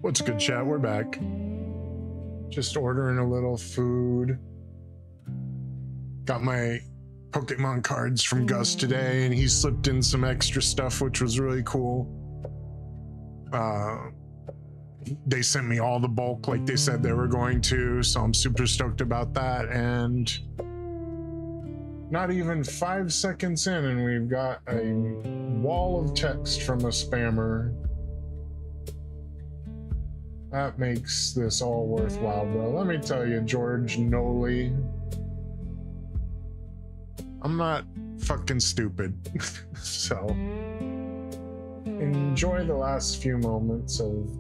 What's good, chat? We're back. Just ordering a little food. Got my Pokemon cards from Gus today, and he slipped in some extra stuff, which was really cool. They sent me all the bulk like they said they were going to, so I'm super stoked about that. And not even 5 seconds in, and we've got a wall of text from a spammer. That makes this all worthwhile, bro. Let me tell you, George Noli, I'm not fucking stupid. So enjoy the last few moments of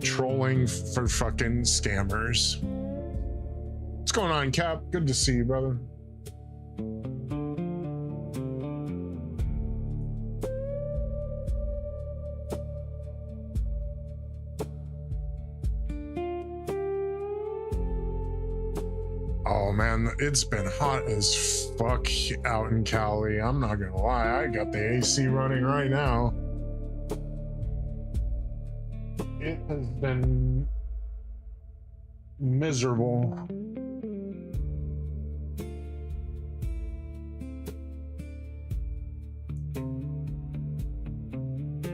trolling for fucking scammers. What's going on, Cap? Good to see you, brother. Oh man, it's been hot as fuck out in Cali. I'm not gonna lie, I got the AC running right now. It has been miserable.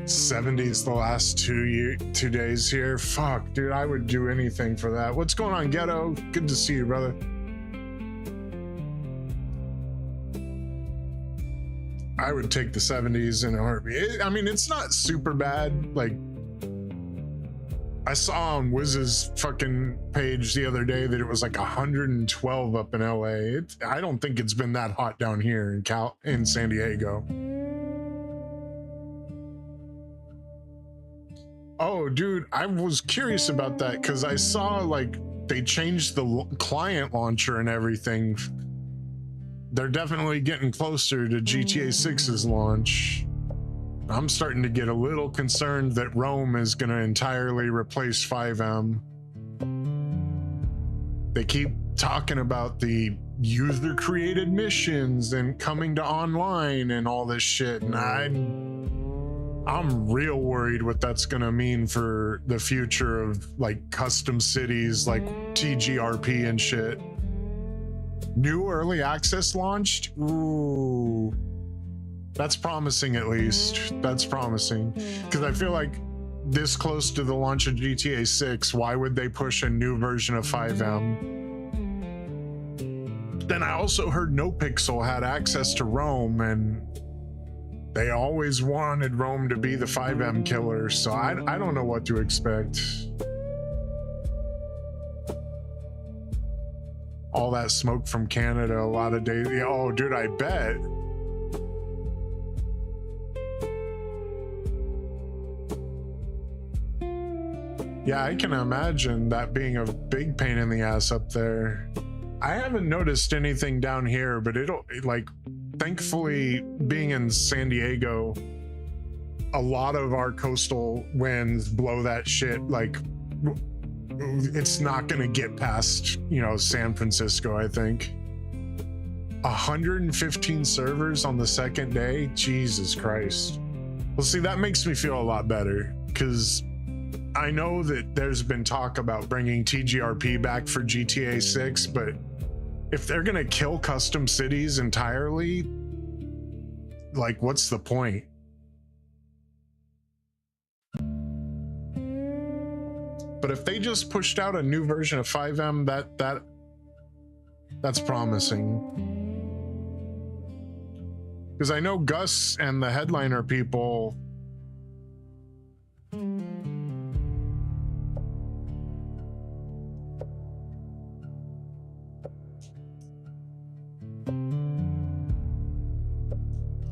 '70s the last 2 days here. Fuck, dude, I would do anything for that. What's going on, Ghetto? Good to see you, brother. I would take the 70s in a heartbeat. I mean, it's not super bad. Like, I saw on Wiz's fucking page the other day that it was like 112 up in LA. I don't think it's been that hot down here in San Diego. Oh, dude, I was curious about that because I saw like they changed the client launcher and everything. They're definitely getting closer to GTA 6's launch. I'm starting to get a little concerned that Rome is going to entirely replace 5M. They keep talking about the user-created missions and coming to online and all this shit, and I'm real worried what that's going to mean for the future of like custom cities like TGRP and shit. New early access launched? Ooh. That's promising, at least. That's promising. Because I feel like this close to the launch of GTA 6, why would they push a new version of 5M? Then I also heard NoPixel had access to Rome, and they always wanted Rome to be the 5M killer, so I don't know what to expect. All that smoke from Canada, a lot of days. Oh, dude, I bet. Yeah, I can imagine that being a big pain in the ass up there. I haven't noticed anything down here, but it'll, like, thankfully, being in San Diego, a lot of our coastal winds blow that shit, like, it's not gonna get past, you know, San Francisco, I think. 115 servers on the second day? Jesus Christ. Well, see, that makes me feel a lot better, because I know that there's been talk about bringing TGRP back for GTA 6, but if they're gonna kill custom cities entirely, like, what's the point? But if they just pushed out a new version of 5M, that's promising. Because I know Gus and the headliner people,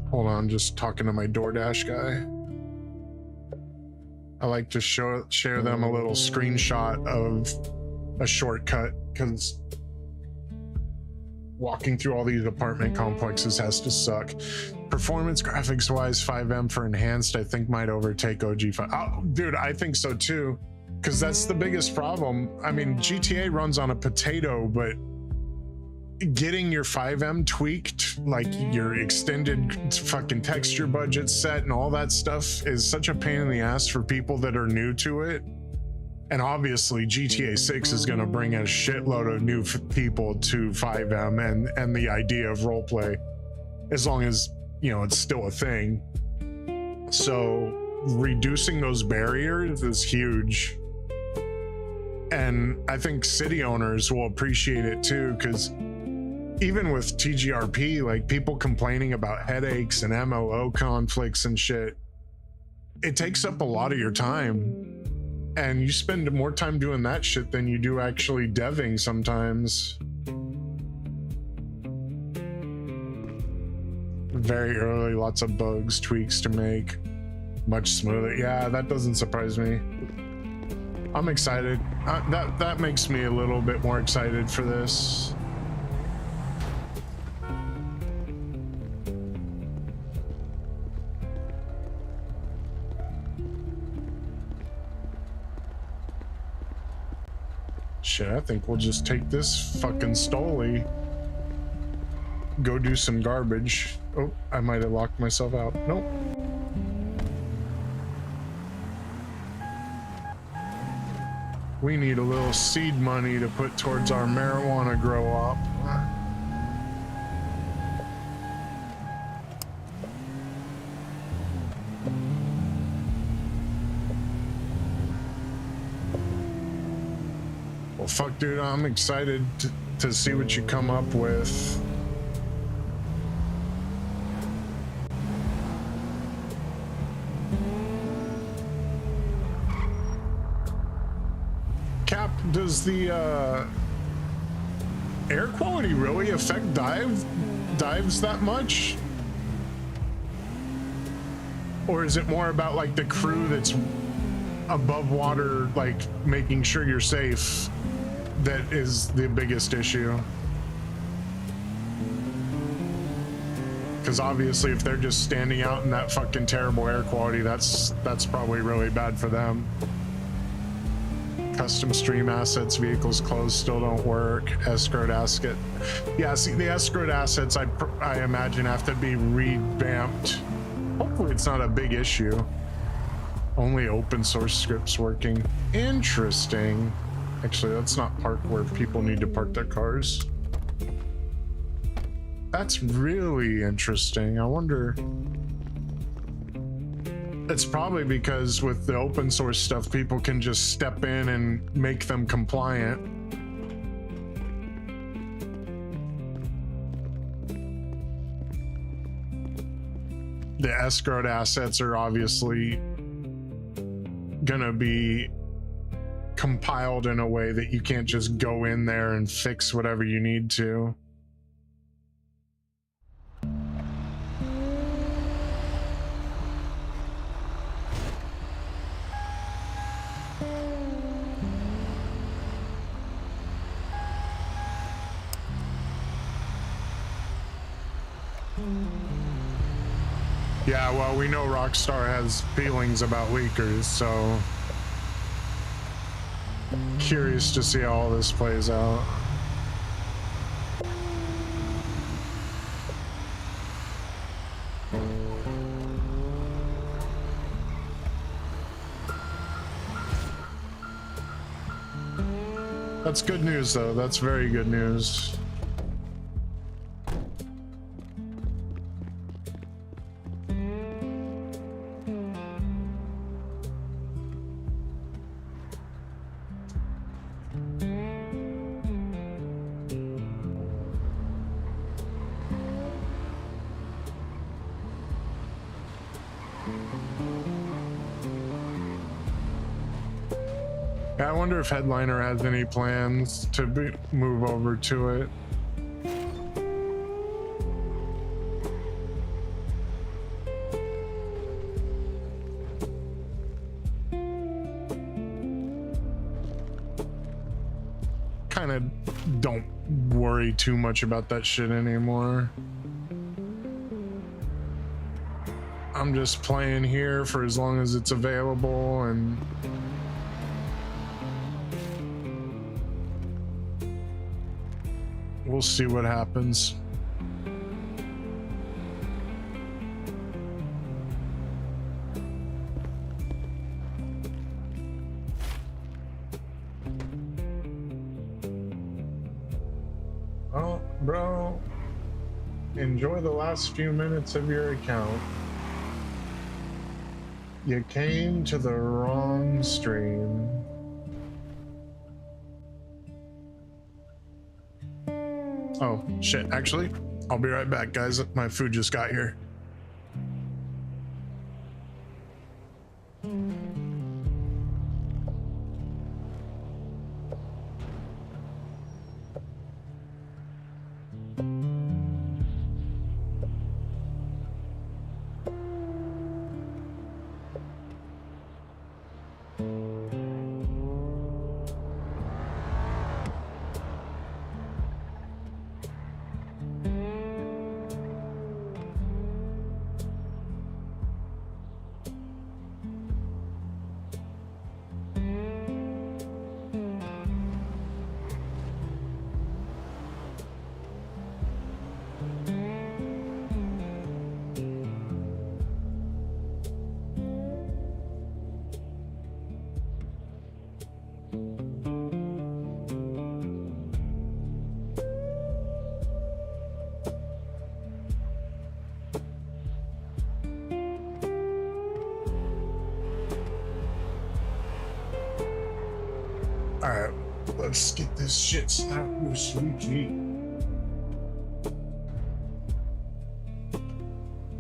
hold on, just talking to my DoorDash guy. I like to share them a little screenshot of a shortcut, because walking through all these apartment complexes has to suck. Performance graphics wise, 5M for enhanced, I think might overtake OG5. Oh, dude, I think so too, because that's the biggest problem. I mean, GTA runs on a potato, but getting your 5M tweaked, like your extended fucking texture budget set and all that stuff is such a pain in the ass for people that are new to it. And obviously GTA 6 is going to bring a shitload of new people to 5M and the idea of roleplay, as long as, you know, it's still a thing. So reducing those barriers is huge. And I think city owners will appreciate it too, because even with TGRP, like people complaining about headaches and MLO conflicts and shit, it takes up a lot of your time. And you spend more time doing that shit than you do actually deving sometimes. Very early, lots of bugs, tweaks to make much smoother. Yeah, that doesn't surprise me. I'm excited. That makes me a little bit more excited for this. Shit, I think we'll just take this fucking Stoli. Go do some garbage. Oh, I might have locked myself out. Nope. We need a little seed money to put towards our marijuana grow up. Well, fuck, dude, I'm excited to see what you come up with. Cap, does the air quality really affect dives that much? Or is it more about like the crew that's above water, like making sure you're safe, that is the biggest issue? Because obviously if they're just standing out in that fucking terrible air quality, that's probably really bad for them. Custom stream assets, vehicles closed, still don't work. Escrowed asset. Yeah, see, the escrowed assets I imagine have to be revamped. Hopefully it's not a big issue. Only open source scripts working. Interesting. Actually, let's not park where people need to park their cars. That's really interesting. I wonder. It's probably because with the open source stuff, people can just step in and make them compliant. The escrowed assets are obviously gonna be compiled in a way that you can't just go in there and fix whatever you need to. Yeah, well, we know Rockstar has feelings about leakers, so curious to see how all this plays out. That's good news, though. That's very good news. I wonder if Headliner has any plans to move over to it. Kind of don't worry too much about that shit anymore. I'm just playing here for as long as it's available, and we'll see what happens. Oh, bro, enjoy the last few minutes of your account. You came to the wrong stream. Oh, shit. Actually, I'll be right back, guys. My food just got here. Alright, let's get this shit snapped with sweet G.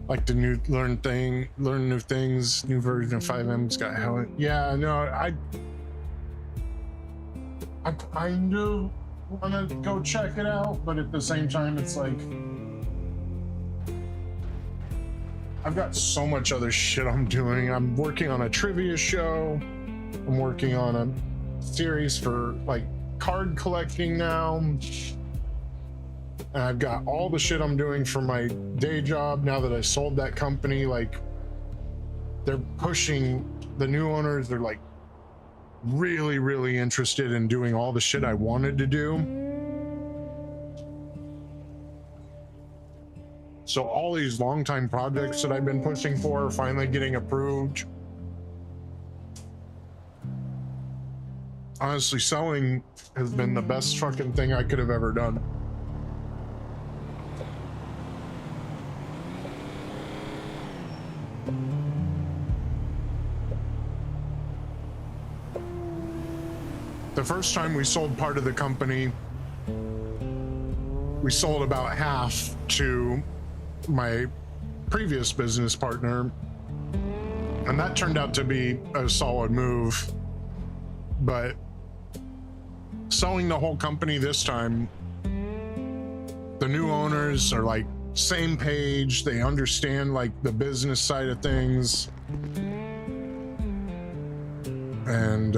Like the new learn new things, new version of 5M's got hell. Yeah, no, I kind of want to go check it out, but at the same time, it's like I've got so much other shit I'm doing. I'm working on a trivia show. I'm working on a series for like card collecting now, and I've got all the shit I'm doing for my day job now that I sold that company. Like, they're pushing, the new owners, they're like really interested in doing all the shit I wanted to do. So all these longtime projects that I've been pushing for are finally getting approved. Honestly, selling has been the best fucking thing I could have ever done. The first time we sold part of the company, we sold about half to my previous business partner, and that turned out to be a solid move. But selling the whole company this time, the new owners are like same page, they understand like the business side of things, and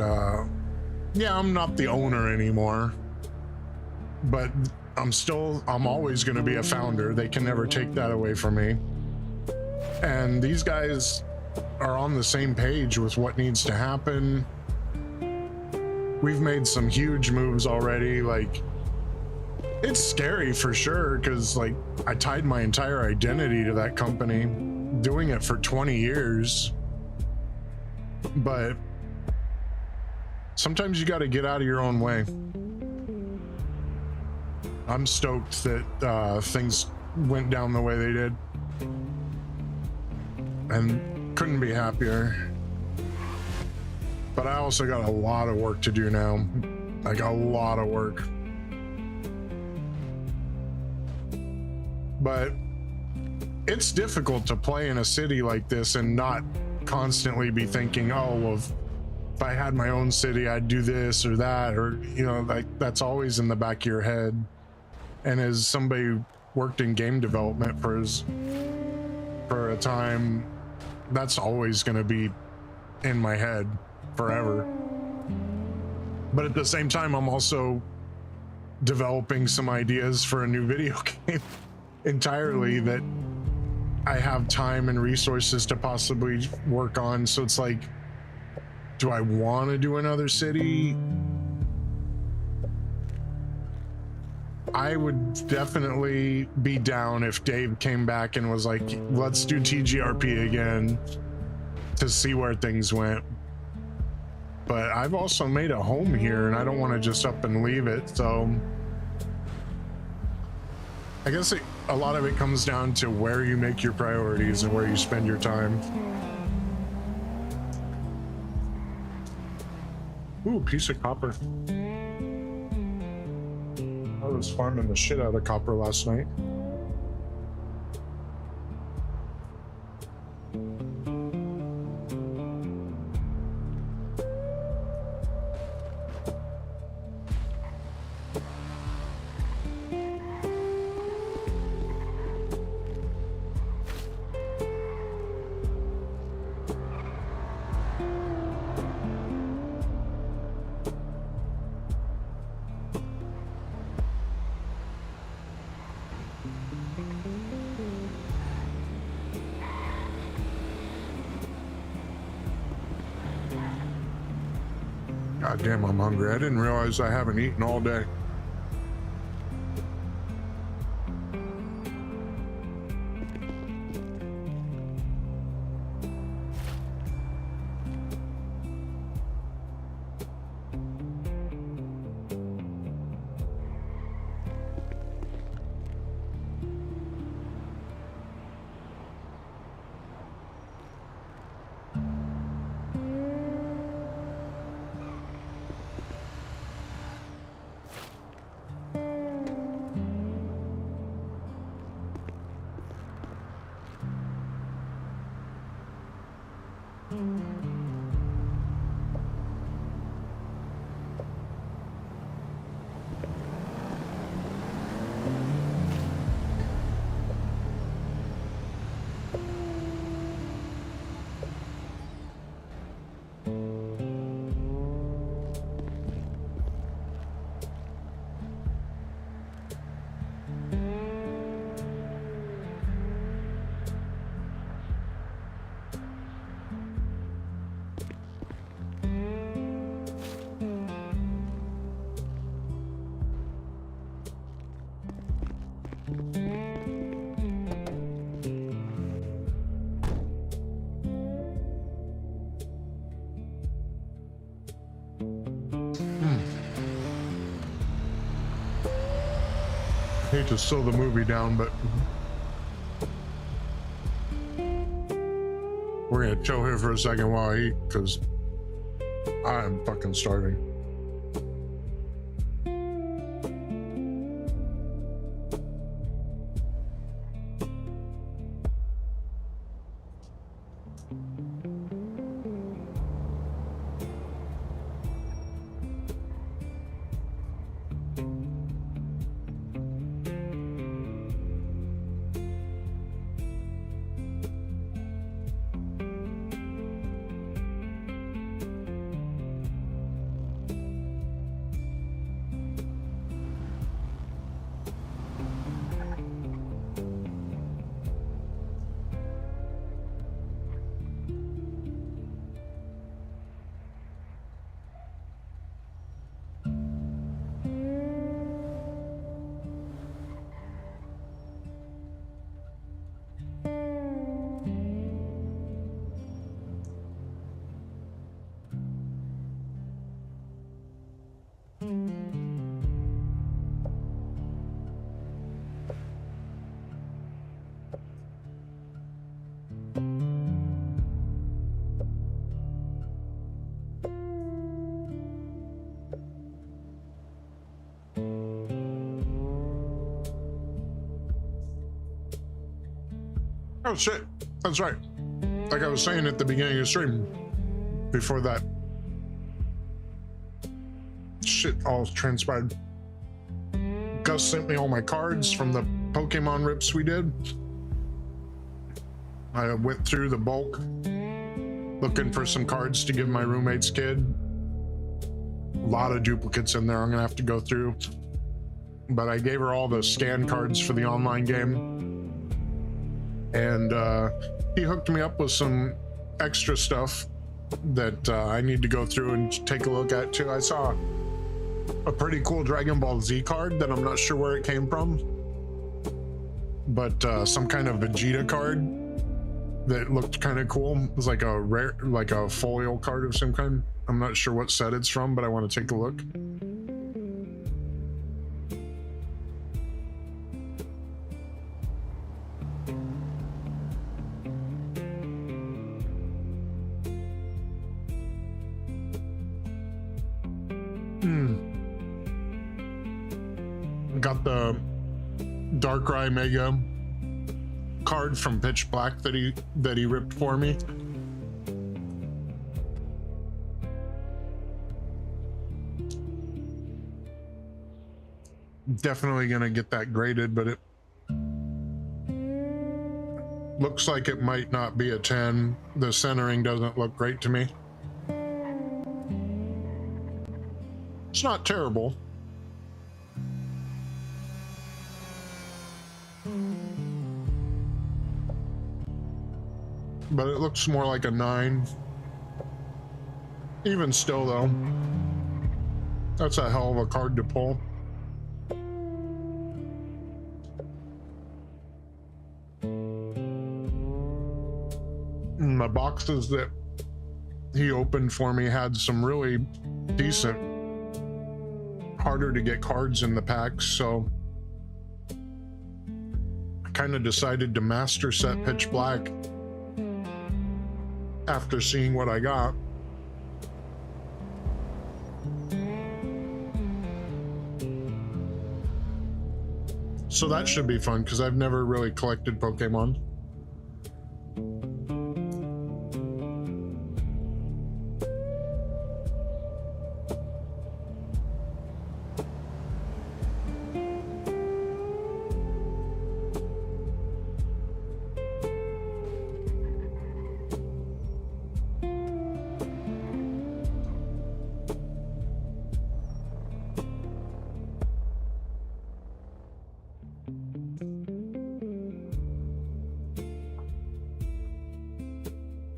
yeah, I'm not the owner anymore, but I'm always going to be a founder. They can never take that away from me. And these guys are on the same page with what needs to happen. We've made some huge moves already. Like, it's scary for sure, because like I tied my entire identity to that company, doing it for 20 years. But sometimes you got to get out of your own way. I'm stoked that things went down the way they did, and couldn't be happier. But I also got a lot of work to do now, like a lot of work. But it's difficult to play in a city like this and not constantly be thinking, oh, well, if I had my own city, I'd do this or that, or, you know, like that's always in the back of your head. And as somebody who worked in game development for a time, that's always going to be in my head forever. But at the same time, I'm also developing some ideas for a new video game entirely that I have time and resources to possibly work on. So it's like, do I want to do another city? I would definitely be down if Dave came back and was like, let's do TGRP again to see where things went. But I've also made a home here and I don't want to just up and leave it. So I guess a lot of it comes down to where you make your priorities and where you spend your time. Ooh, piece of copper. I was farming the shit out of copper last night. God damn, I'm hungry. I didn't realize I haven't eaten all day. I hate to slow the movie down, but we're gonna chill here for a second while I eat, because I'm fucking starving. Oh shit, that's right. Like I was saying at the beginning of the stream, before that shit all transpired, Gus sent me all my cards from the Pokemon rips we did. I went through the bulk looking for some cards to give my roommate's kid. A lot of duplicates in there I'm gonna have to go through. But I gave her all the scan cards for the online game. And he hooked me up with some extra stuff that I need to go through and take a look at too. I saw a pretty cool Dragon Ball Z card that I'm not sure where it came from, but some kind of Vegeta card that looked kind of cool. It was like a rare, like a foil card of some kind. I'm not sure what set it's from, but I want to take a look. Got the Darkrai Mega card from Pitch Black that he ripped for me. Definitely gonna get that graded, but it looks like it might not be a 10. The centering doesn't look great to me. It's not terrible. But it looks more like a 9. Even still though, that's a hell of a card to pull. And the boxes that he opened for me had some really decent, harder to get cards in the packs, so I kind of decided to master set Pitch Black after seeing what I got. So that should be fun because I've never really collected Pokemon.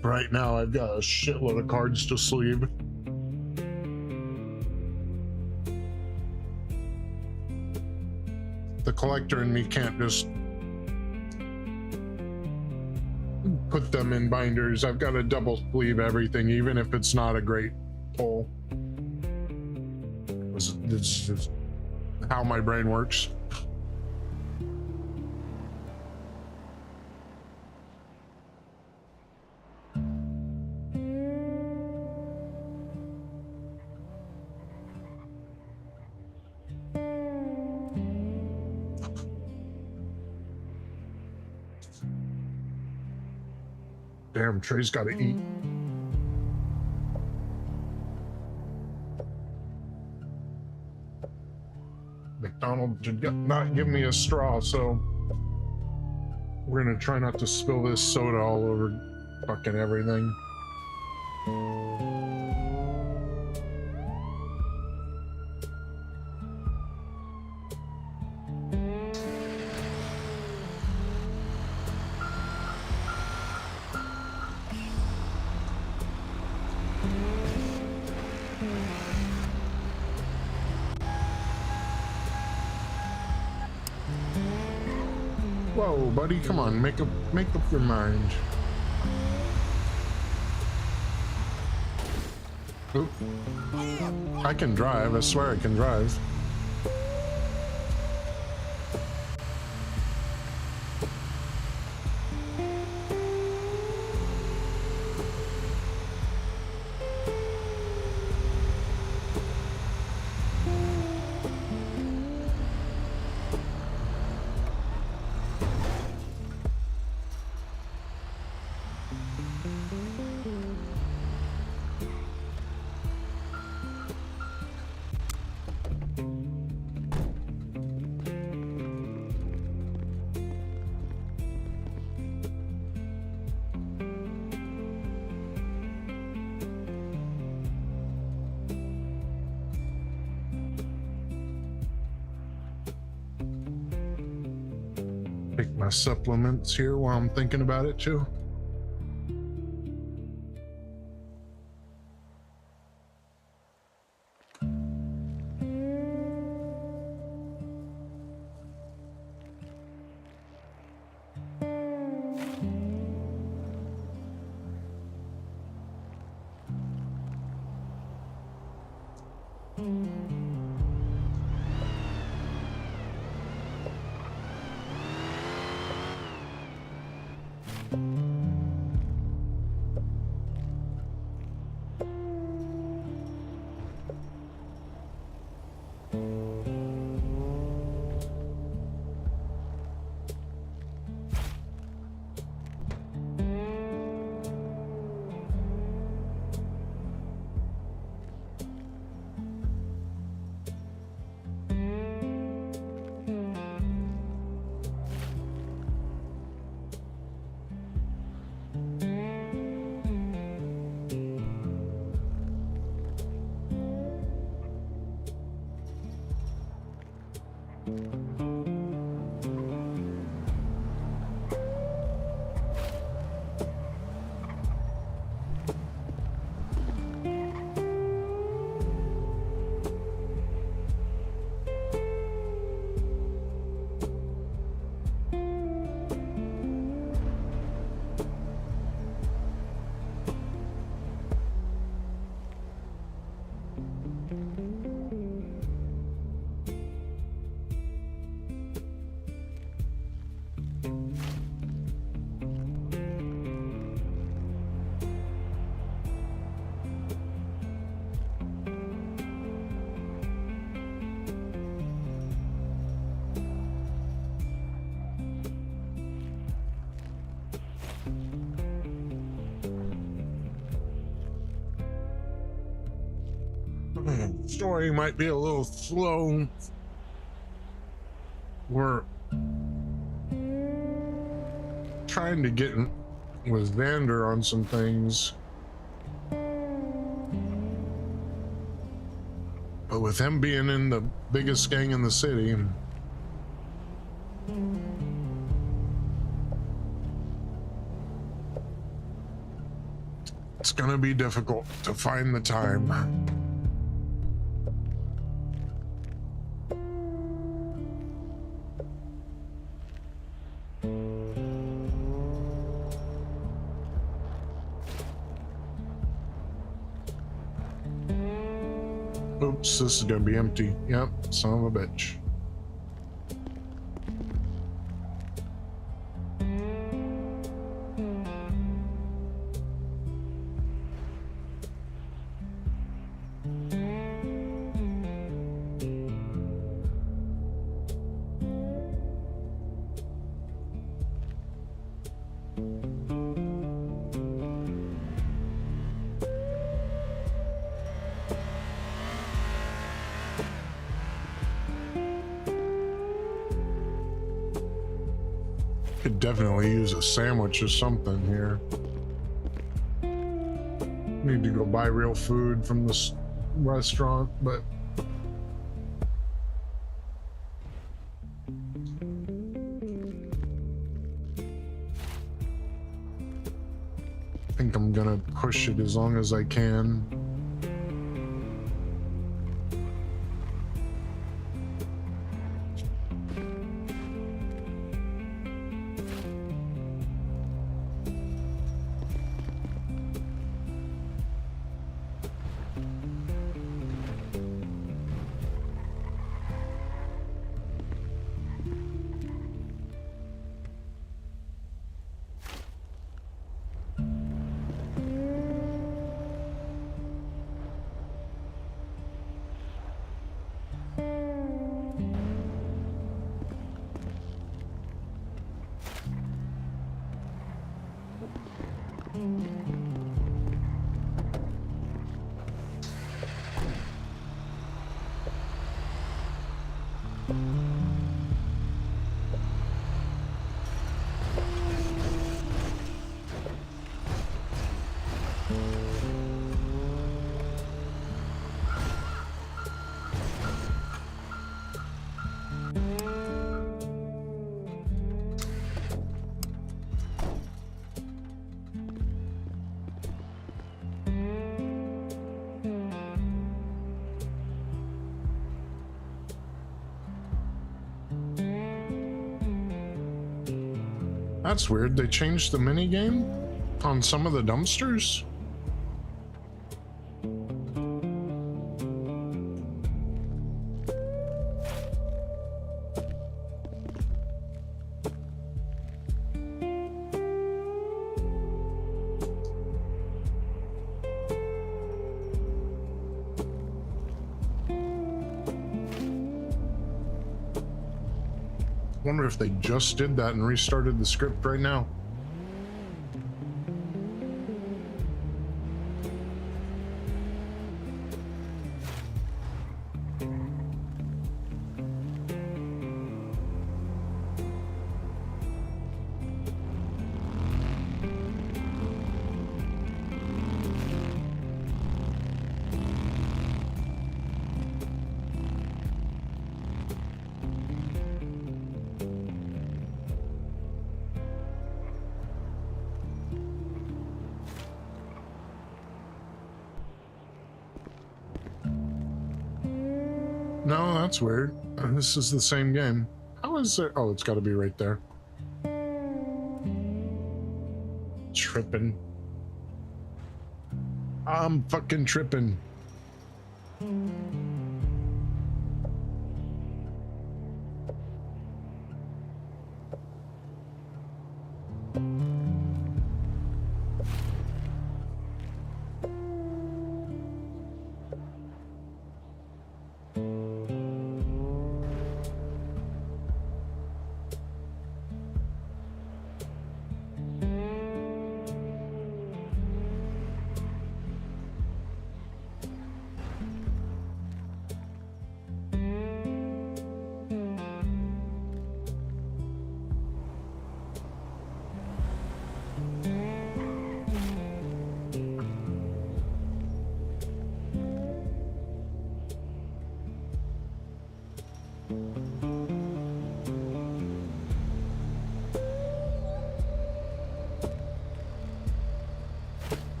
Right now, I've got a shitload of cards to sleeve. The collector in me can't just put them in binders. I've got to double sleeve everything, even if it's not a great pull. This is just how my brain works. Damn, Trey's got to eat. McDonald's did not give me a straw, so we're gonna try not to spill this soda all over fucking everything. Whoa, buddy, come on, make up your mind. Oop. I can drive, I swear I can drive. Take my supplements here while I'm thinking about it too. Story might be a little slow. We're trying to get with Vander on some things, but with him being in the biggest gang in the city, it's gonna be difficult to find the time. Oops, this is gonna be empty. Yep, son of a bitch. Could definitely use a sandwich or something here. Need to go buy real food from this restaurant, but I think I'm gonna push it as long as I can. That's weird. They changed the minigame on some of the dumpsters. wonder if they just did that and restarted the script right now. No, that's weird. This is the same game. How is it? Oh, it's got to be right there. Tripping. I'm fucking tripping.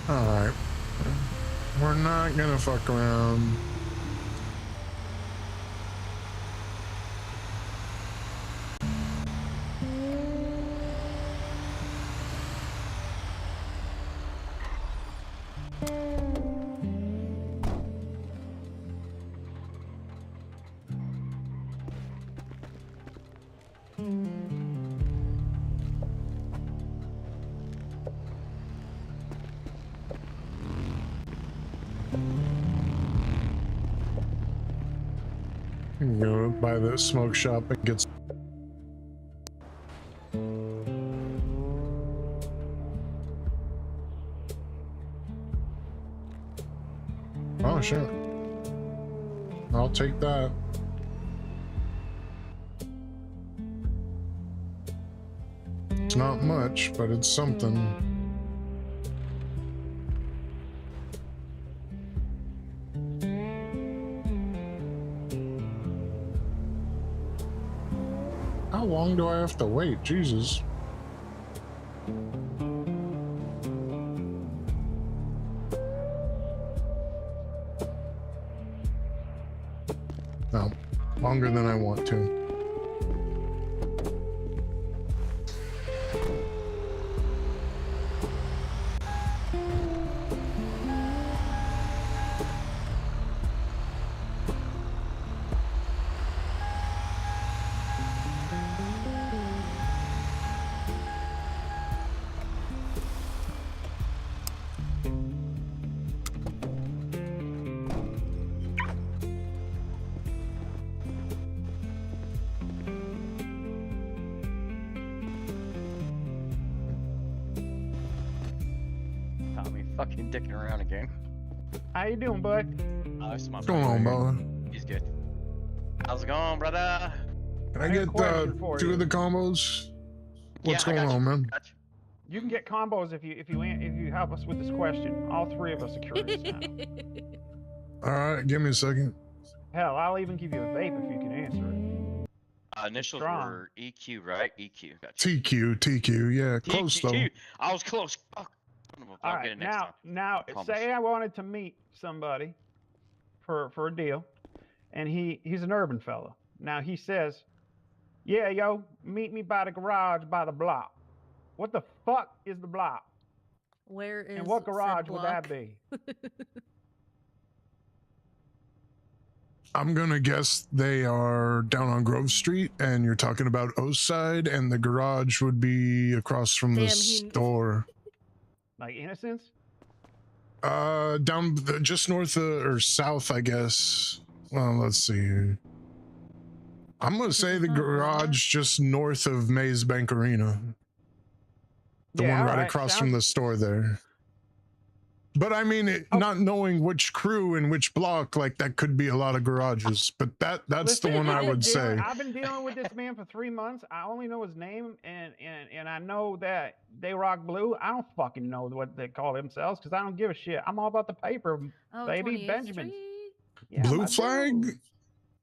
Alright. We're not gonna fuck around. Go by the smoke shop and get. Oh shit. I'll take that. It's not much, but it's something. How long do I have to wait? Jesus. No, longer than I want to. Fucking dicking around again. How you doing, bud? What's What's going on, brother? He's good. How's it going, brother? Can I get two of the combos? What's going on, man? You can get combos if you help us with this question. All three of us are curious now. All right, give me a second. Hell, I'll even give you a vape if you can answer it. Initials strong. were EQ, right? EQ. Gotcha. TQ, yeah, close though. TQ. I was close. Fuck. All I'll right, get it next time. now, Promise. say I wanted to meet somebody for a deal, and he's an urban fella. Now he says, "Yeah, yo, meet me by the garage by the block." What the fuck is the block? Where is And what said garage would that block? be? I'm gonna guess they are down on Grove Street, and you're talking about Oast Side, and the garage would be across from the Damn, he- store. Like Innocence? Down just north of, or south, I guess. Well, let's see here. I'm gonna say the not a lot. garage just north of Maze Bank Arena. The Yeah, one all right right, across sounds- from the store there. But I mean, Oh. not knowing which crew and which block, like that could be a lot of garages. But that's Listen, the one I would say. I've been dealing with this man for 3 months. I only know his name, and I know that they rock blue. I don't fucking know what they call themselves because I don't give a shit. I'm all about the paper, Oh, baby. 28th Benjamin. Street? Yeah, Blue my flag? dude.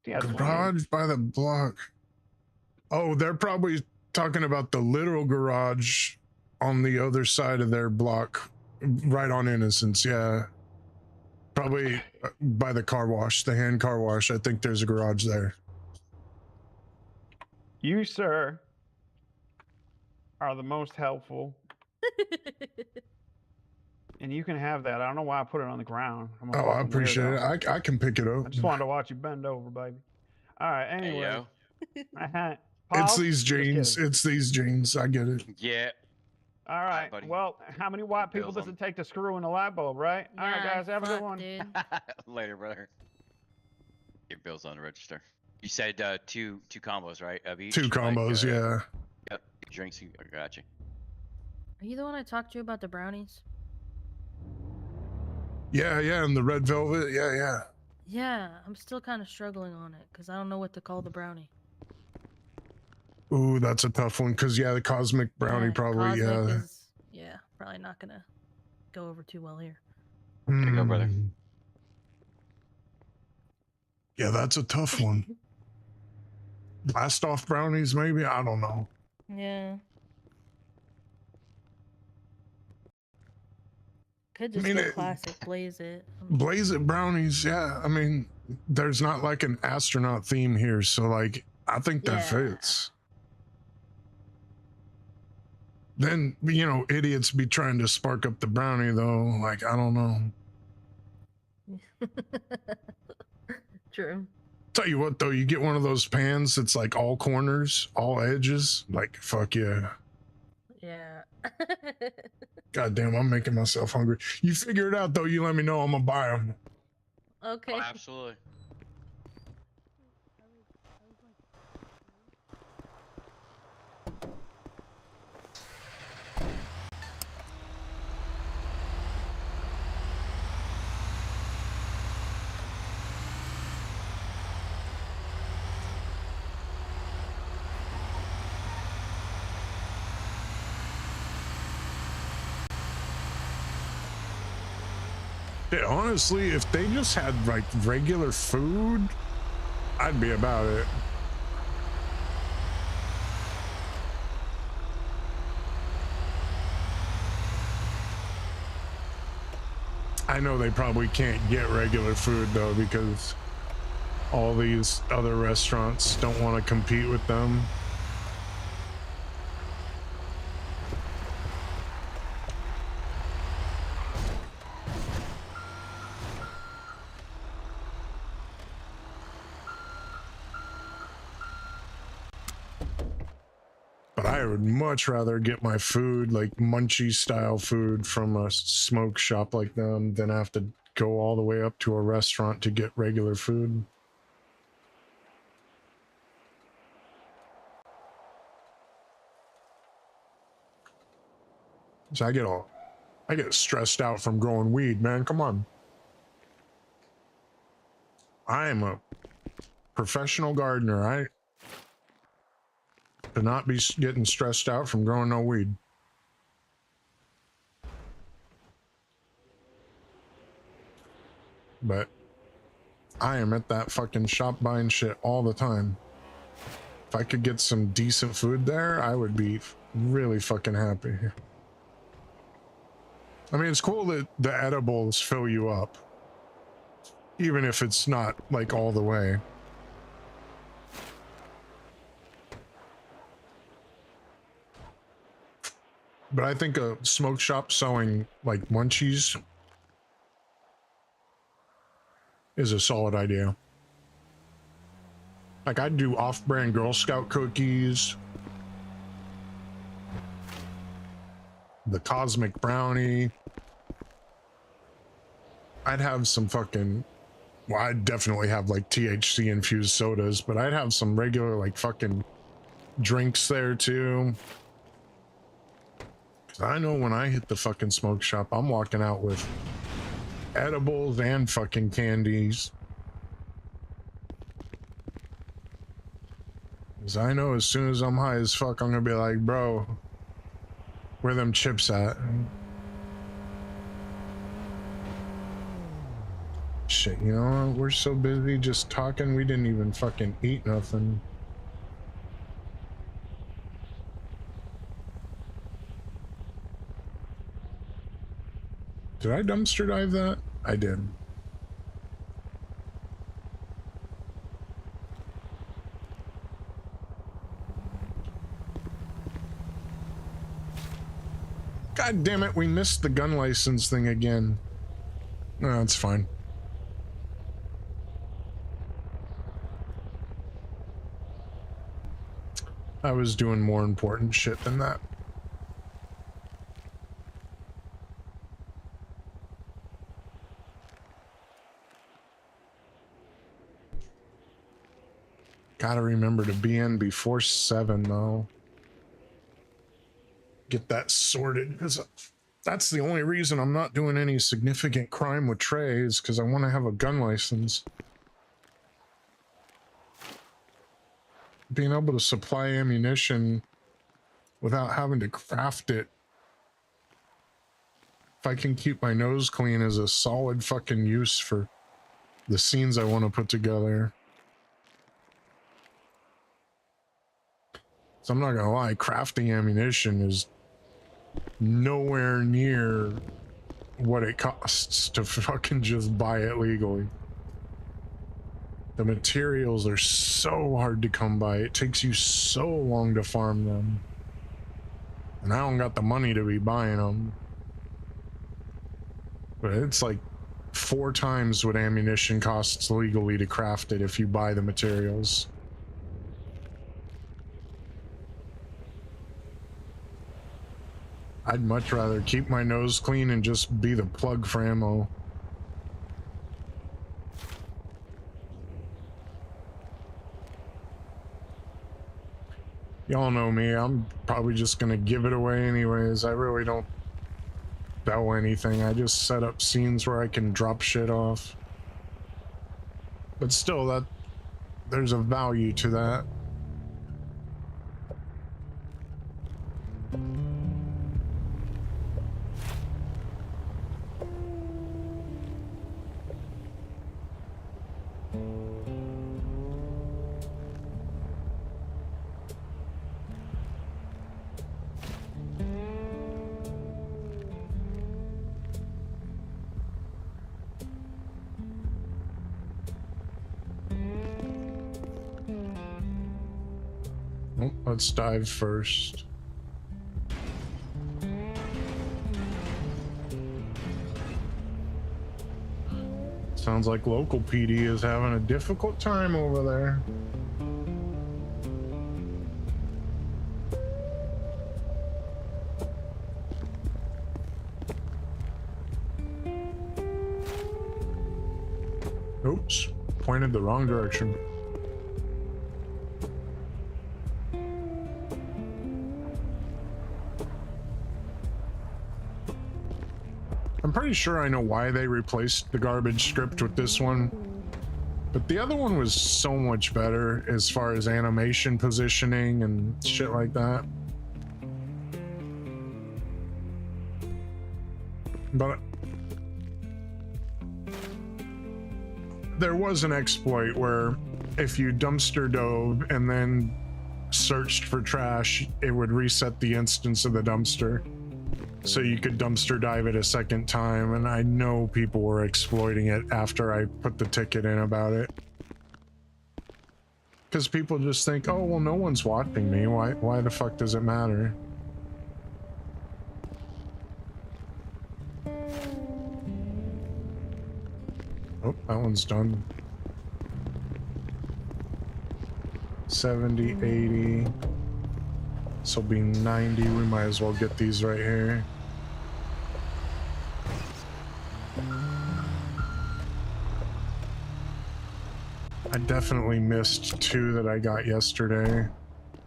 Yeah, 28th. Garage by the block. Oh, they're probably talking about the literal garage on the other side of their block, right on Innocence. Yeah. Probably by the car wash, the hand car wash. I think there's a garage there. You, sir, are the most helpful, and you can have that. I don't know why I put it on the ground. I'm a Oh, I fucking appreciate weirdo. it. I can pick it I up. just wanted to watch you bend over, baby. All right. Hey, Anyway, yo. Pause? It's these Just kidding. jeans. It's these jeans. I get it. Yeah. All right. buddy. Well, how many white people Bills does on. it take to screw in a light bulb, right? All right, Yeah, guys. Have a good fuck, one. dude. Later, brother. Your bill's on the register. You said two combos, right? Of each. Two combos, yeah. Yep. Drinks. I got you. Are you the one I talked to about the brownies? Yeah, and the red velvet. Yeah. Yeah, I'm still kind of struggling on it because I don't know what to call the brownie. Ooh, that's a tough one. Cause yeah, the cosmic brownie Yeah, probably. Cosmic is, yeah, probably not gonna go over too well here. There you go, brother. Yeah, that's a tough one. Blast off brownies, maybe. I don't know. Yeah. Could just mean, go it- classic, blaze it. I mean, Blaze it brownies. Yeah, I mean, there's not like an astronaut theme here, so like, I think that Yeah. fits. Then idiots be trying to spark up the brownie though. Like, I don't know. True. Tell you what though, you get one of those pans that's like all corners, all edges. Like, fuck yeah. Yeah. God damn, I'm making myself hungry. You figure it out though. You let me know. I'm gonna buy them. Okay. Oh, absolutely. Yeah, honestly, if they just had like regular food, I'd be about it. I know they probably can't get regular food though because all these other restaurants don't want to compete with them. But I would much rather get my food, like munchie style food, from a smoke shop like them than have to go all the way up to a restaurant to get regular food. So I get stressed out from growing weed, man. Come on. I am a professional gardener. I to not be getting stressed out from growing no weed. But I am at that fucking shop buying shit all the time. If If I could get some decent food there, I would be really fucking happy. I mean, it's cool that the edibles fill you up, even if it's not like all the way. But I think a smoke shop selling like munchies is a solid idea. Like I'd do off-brand Girl Scout cookies, the cosmic brownie. I'd have some fucking, well, I'd definitely have like THC infused sodas, but I'd have some regular like fucking drinks there too. Cause I know when I hit the fucking smoke shop, I'm walking out with edibles and fucking candies. Cause I know as soon as I'm high as fuck, I'm gonna be like, bro, where them chips at? Shit, you know, we're so busy just talking, we didn't even fucking eat nothing. Did I dumpster dive that? I did. God damn it, we missed the gun license thing again. No, it's fine. I was doing more important shit than that. Gotta remember to be in before 7 though. Get that sorted, because that's the only reason I'm not doing any significant crime with Trey, is because I want to have a gun license. Being able to supply ammunition without having to craft it, if I can keep my nose clean, is a solid fucking use for the scenes I want to put together. So I'm not gonna lie, crafting ammunition is nowhere near what it costs to fucking just buy it legally. The materials are so hard to come by. It takes you so long to farm them. And I don't got the money to be buying them. But it's like 4 times what ammunition costs legally to craft it if you buy the materials. I'd much rather keep my nose clean and just be the plug for ammo. Y'all know me, I'm probably just gonna give it away anyways. I really don't sell anything. I just set up scenes where I can drop shit off. But still, that there's a value to that. Let's dive first. Sounds like local PD is having a difficult time over there. Oops, pointed the wrong direction. I'm pretty sure I know why they replaced the garbage script with this one, but the other one was so much better as far as animation positioning and shit like that. But there was an exploit where if you dumpster dove and then searched for trash, it would reset the instance of the dumpster. So you could dumpster dive it a second time, and I know people were exploiting it after I put the ticket in about it. Because people just think, oh, well, no one's watching me. Why the fuck does it matter? Oh, that one's done. 70, 80. This will be 90. We might as well get these right here. I definitely missed 2 that I got yesterday,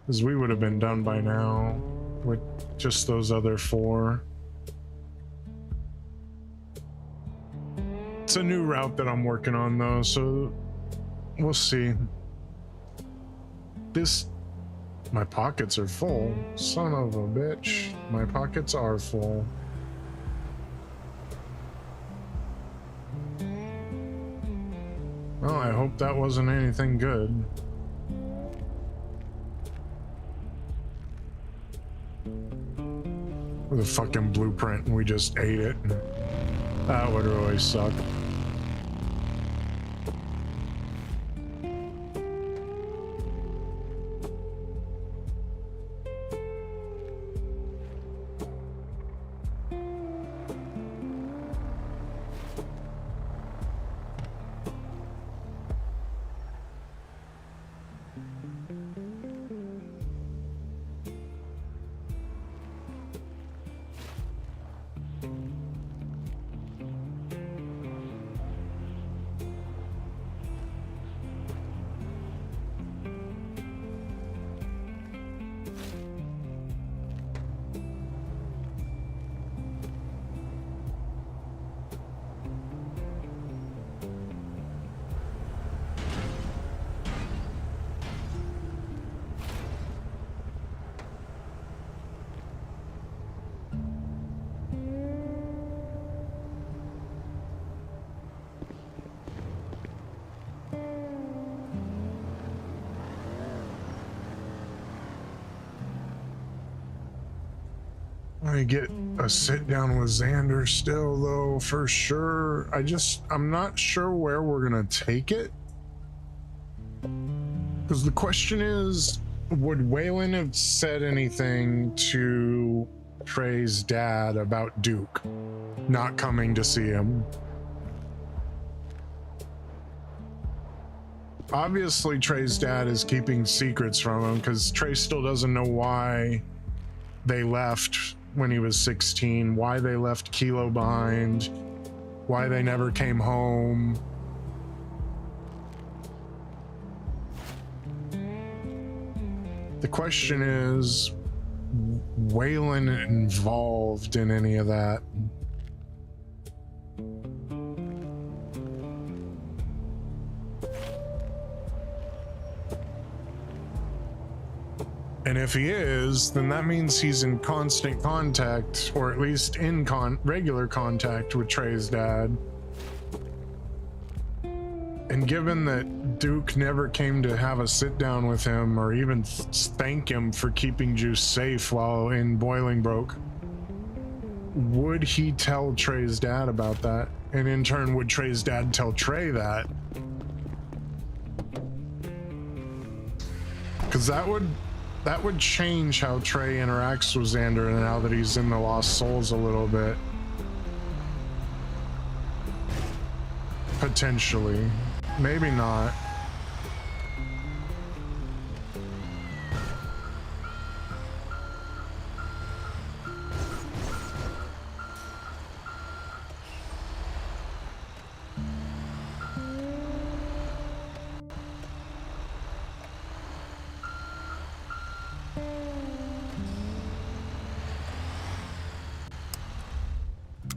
because we would have been done by now with just those other 4. It's a new route that I'm working on though, so we'll see. My pockets are full. Son of a bitch. My pockets are full. Well, I hope that wasn't anything good. With a fucking blueprint and we just ate it. That would really suck. I get a sit down with Xander still though, for sure. I'm not sure where we're gonna take it. Because the question is, would Waylon have said anything to Trey's dad about Duke not coming to see him? Obviously Trey's dad is keeping secrets from him because Trey still doesn't know why they left when he was 16, why they left Kilo behind, why they never came home. The question is, Waylon involved in any of that? And if he is, then that means he's in constant contact, or at least in regular contact with Trey's dad. And given that Duke never came to have a sit down with him or even thank him for keeping Juice safe while in Bolingbroke, would he tell Trey's dad about that? And in turn, would Trey's dad tell Trey that? Because that would change how Trey interacts with Xander now that he's in the Lost Souls a little bit. Potentially. Maybe not.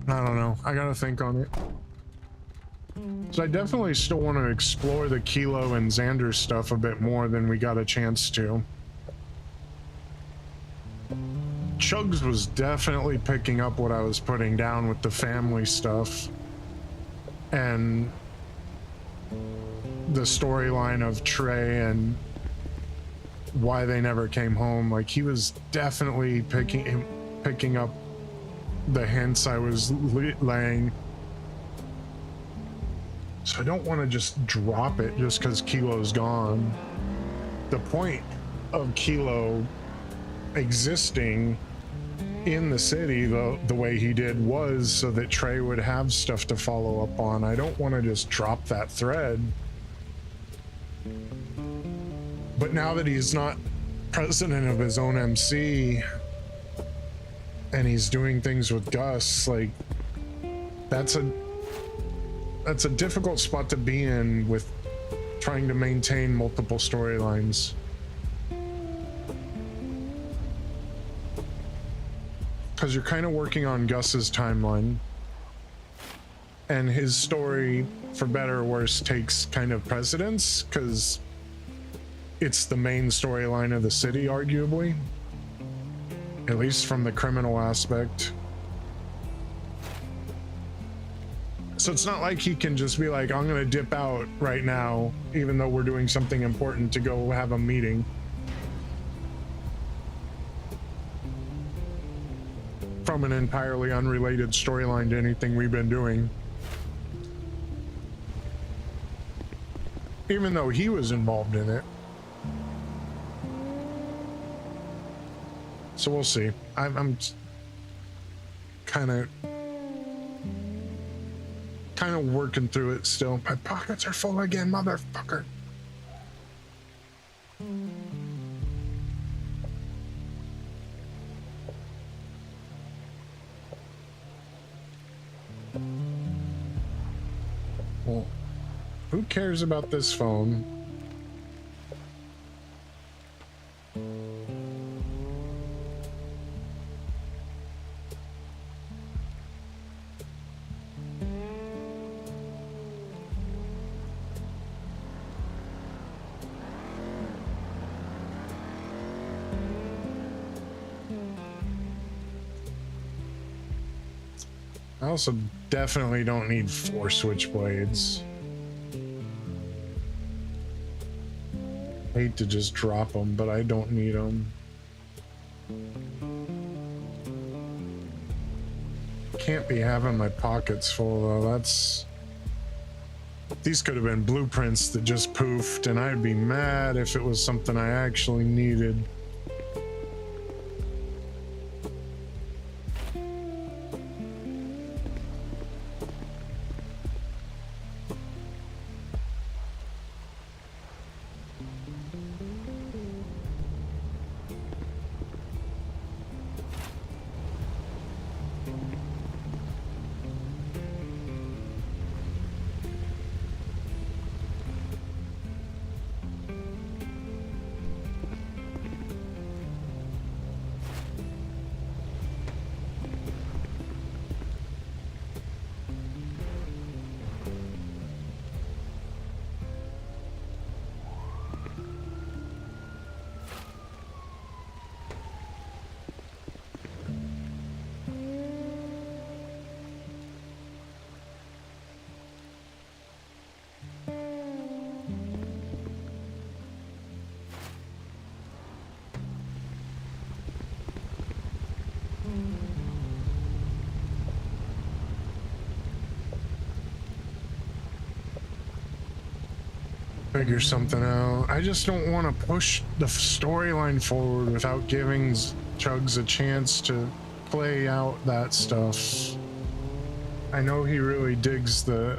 I don't know. I gotta think on it. So I definitely still want to explore the Kilo and Xander stuff a bit more than we got a chance to. Chugs was definitely picking up what I was putting down with the family stuff and the storyline of Trey and why they never came home. Like, he was definitely picking up the hints I was laying. So I don't want to just drop it just because Kilo's gone. The point of Kilo existing in the city the way he did was so that Trey would have stuff to follow up on. I don't want to just drop that thread. But now that he's not president of his own MC and he's doing things with Gus, like, that's a difficult spot to be in with trying to maintain multiple storylines. Because you're kind of working on Gus's timeline, and his story, for better or worse, takes kind of precedence because it's the main storyline of the city, arguably, at least from the criminal aspect. So it's not like he can just be like, I'm gonna dip out right now, even though we're doing something important, to go have a meeting. From an entirely unrelated storyline to anything we've been doing. Even though he was involved in it. So we'll see. I'm kind of working through it still. My pockets are full again, motherfucker. Well, who cares about this phone? I also definitely don't need 4 switchblades. Hate to just drop them, but I don't need them. Can't be having my pockets full though. These could have been blueprints that just poofed, and I'd be mad if it was something I actually needed. Figure something out. I just don't want to push the storyline forward without giving Chugs a chance to play out that stuff. I know he really digs the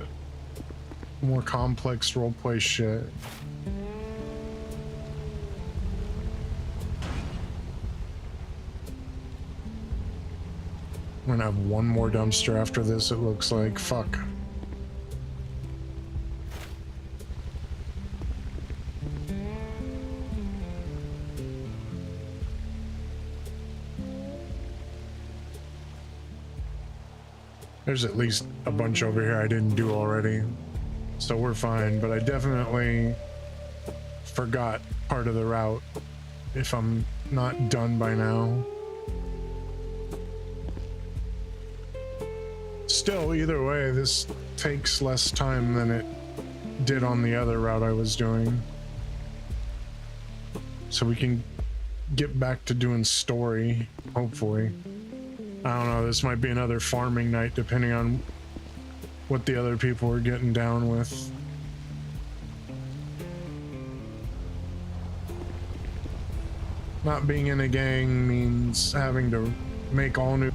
more complex roleplay shit. I'm gonna have one more dumpster after this, it looks like. Fuck. There's at least a bunch over here I didn't do already, so we're fine, but I definitely forgot part of the route if I'm not done by now. Still, either way, this takes less time than it did on the other route I was doing. so we can get back to doing story, hopefully. I don't know, this might be another farming night depending on what the other people are getting down with. Not being in a gang means having to make all new